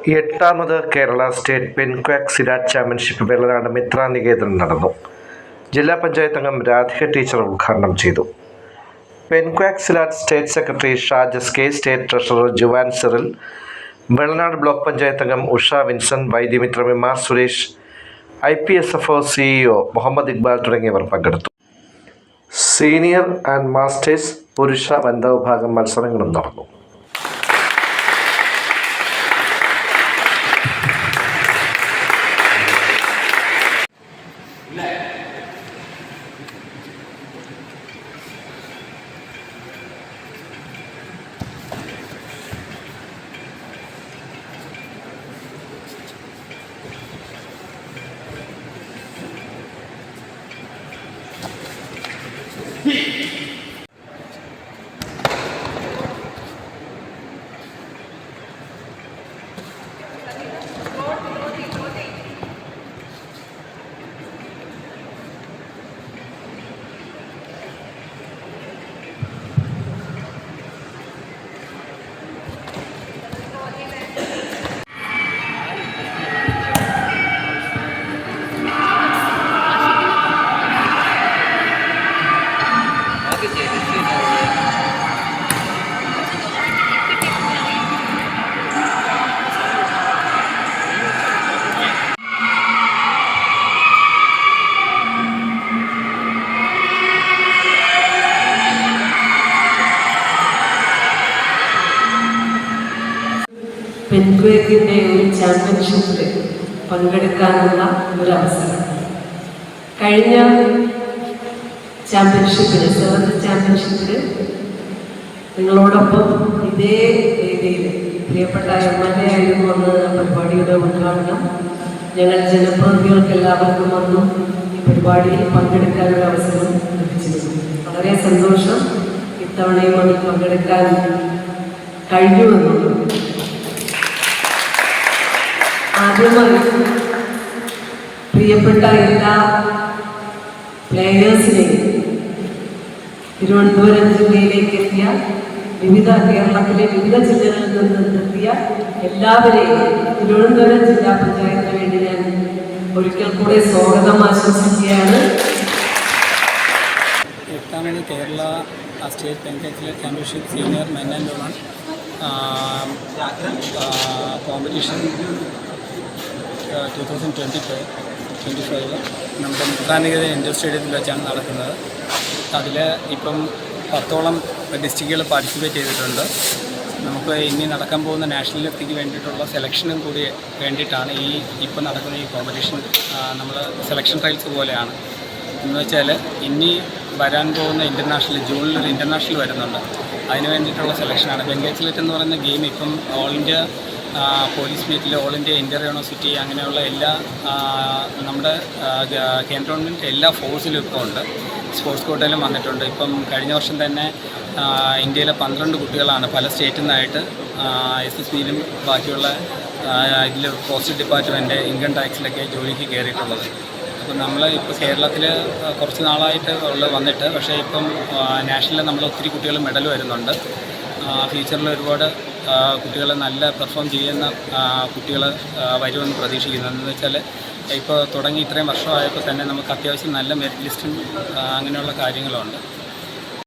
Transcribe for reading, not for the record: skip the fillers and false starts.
എട്ടാമത് Kerala state pencak silat championship Vellanad Mithra നികേതനിൽ നടന്നു. ജില്ലാ പഞ്ചായത്ത് അംഗം രാധിക ടീച്ചർ ഉദ്ഘാടനം ചെയ്തു. Pencak silat state secretary Shajas K, state treasurer Juan Cyril, Vellanad block panchayat അംഗം Usha Vincent, Vaidyamithra M R. Suresh, IPSFO CEO Muhammad Iqbal തുടങ്ങിയവർ പങ്കെടുത്തു. സീനിയർ ആൻഡ് മാസ്റ്റേഴ്സ് പുരുഷ വനിതാ വിഭാഗം മത്സരങ്ങളും നടന്നു. പെൻക്വേക്കിൻ്റെ ഒരു ചാമ്പ്യൻഷിപ്പിൽ പങ്കെടുക്കാനുള്ള ഒരവസരം. കഴിഞ്ഞ ചാമ്പ്യൻഷിപ്പിൽ, 7th ചാമ്പ്യൻഷിപ്പിൽ നിങ്ങളോടൊപ്പം ഇതേ രീതിയിൽ പ്രിയപ്പെട്ട MLA ആയിരുന്നു വന്ന് പരിപാടിയുടെ ഉദ്ഘാടനം. ഞങ്ങൾ ജനപ്രതിനിധികൾക്ക് എല്ലാവർക്കും വന്നു ഈ പരിപാടിയിൽ പങ്കെടുക്കാനൊരു അവസരം ലഭിച്ചിരുന്നു. വളരെ സന്തോഷം. ഇത്തവണയും അതിൽ പങ്കെടുക്കാൻ കഴിഞ്ഞുവെന്നുള്ളൂ. ആദ്യമായി പ്രിയപ്പെട്ട എല്ലാ പ്ലേയേഴ്സിനെയും തിരുവനന്തപുരം ജില്ലയിലേക്ക് എത്തിയ കേരളത്തിലെ വിവിധ ജില്ലകളിൽ നിന്ന് എത്തിയ എല്ലാവരെയും തിരുവനന്തപുരം ജില്ലാ പഞ്ചായത്തിന് വേണ്ടി ഞാൻ ഒരിക്കൽ കൂടെ സ്വാഗതം ആശംസിക്കുകയാണ്. എട്ടാമത് Kerala state pencak championship senior men and woman competition 2025 നമ്മുടെ മുഖാനികത ഇൻഡോർ സ്റ്റേഡിയത്തിൽ വെച്ചാണ് നടക്കുന്നത്. അതിൽ ഇപ്പം 10ഓളം ഡിസ്ട്രിക്റ്റുകൾ പാർട്ടിസിപ്പേറ്റ് ചെയ്തിട്ടുണ്ട്. നമുക്ക് ഇനി നടക്കാൻ പോകുന്ന നാഷണൽ ലെവലിലേക്ക് വേണ്ടിയിട്ടുള്ള സെലക്ഷനും കൂടി വേണ്ടിയിട്ടാണ് ഇപ്പം നടക്കുന്ന ഈ കോമ്പറ്റീഷൻ. നമ്മൾ സെലക്ഷൻ ട്രയൽസ് പോലെയാണ്. എന്ന് വെച്ചാൽ ഇനി വരാൻ പോകുന്ന ജൂണിലൊരു ഇൻ്റർനാഷണൽ വരുന്നുണ്ട്. അതിന് വേണ്ടിയിട്ടുള്ള സെലക്ഷനാണ്. പെൻക്വാക്ക് സിലാറ്റ് എന്ന് പറയുന്ന ഗെയിം ഇപ്പം ഓൾ ഇന്ത്യ പോലീസ് മീറ്റിൽ, ഓൾ ഇന്ത്യ ഇൻ്റർ യൂണിവേഴ്സിറ്റി, അങ്ങനെയുള്ള എല്ലാ നമ്മുടെ കേന്ദ്ര ഗവൺമെൻറ് എല്ലാ ഫോഴ്സിലും ഇപ്പോൾ ഉണ്ട്. സ്പോർട്സ് കോട്ടയിലും വന്നിട്ടുണ്ട്. ഇപ്പം കഴിഞ്ഞ വർഷം തന്നെ ഇന്ത്യയിലെ 12 കുട്ടികളാണ് പല സ്റ്റേറ്റിൽ നിന്നായിട്ട് SSBയിലും ബാക്കിയുള്ള ഇതിൽ പോസ്റ്റ് ഡിപ്പാർട്ട്മെൻറ്റ്, ഇൻകം ടാക്സിലൊക്കെ ജോലിക്ക് കയറിയിട്ടുള്ളത്. അപ്പം നമ്മൾ ഇപ്പോൾ കേരളത്തിൽ കുറച്ച് നാളായിട്ട് വന്നിട്ട്, പക്ഷേ ഇപ്പം നാഷണലിൽ നമ്മൾ ഒത്തിരി കുട്ടികൾ മെഡൽ വരുന്നുണ്ട്. ഫ്യൂച്ചറിൽ ഒരുപാട് കുട്ടികൾ നല്ല പെർഫോം ചെയ്യുന്ന കുട്ടികൾ വരുമെന്ന് പ്രതീക്ഷിക്കുന്നു. എന്ന് വെച്ചാൽ ഇപ്പോൾ തുടങ്ങി ഇത്രയും വർഷമായപ്പോൾ തന്നെ നമുക്ക് അത്യാവശ്യം നല്ല മെറിറ്റ് ലിസ്റ്റും അങ്ങനെയുള്ള കാര്യങ്ങളുണ്ട്.